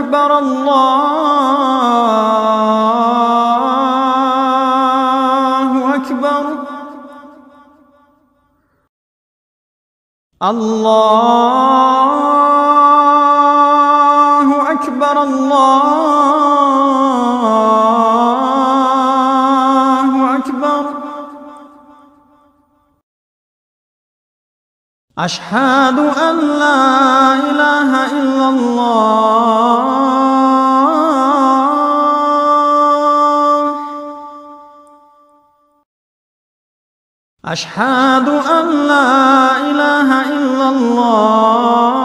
أكبر الله أكبر الله أكبر الله أكبر أشهد أن لا إله إلا الله أشهد أن لا إله إلا الله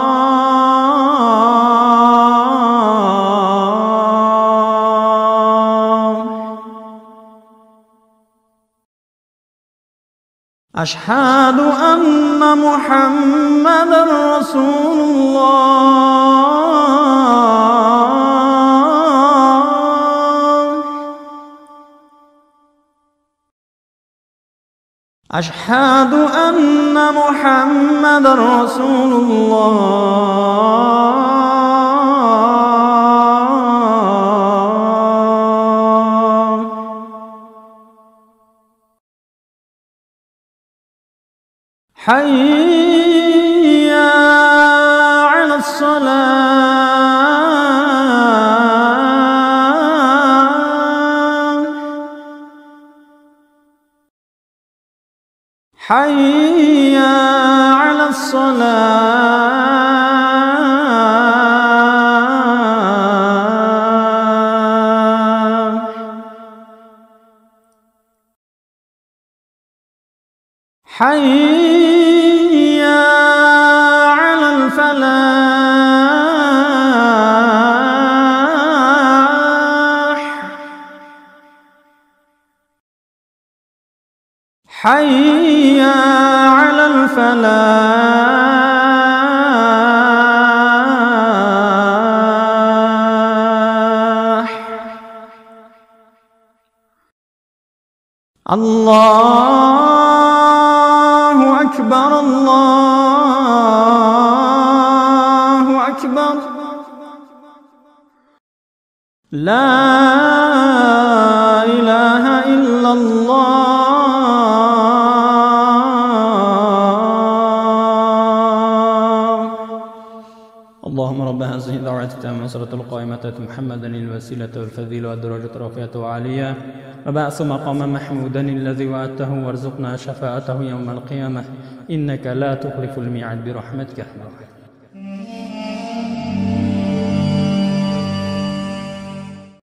أشهد أن محمدًا رسول الله أشهد أن محمدًا رسول الله حي على الصلاة حي على الصلاة حي على الفلاح حي على الفلاح الله أكبر الله أكبر لا إله إلا الله اللهم رب هذه الدعوة التامة والصلاة القائمة آت محمدا الوسيلة والفضيلة والدرجة الرفيعة والعالية وبعث مقاما محمودا الذي وعدته وارزقنا شفاعته يوم القيامة إنك لا تخلف الميعاد برحمتك.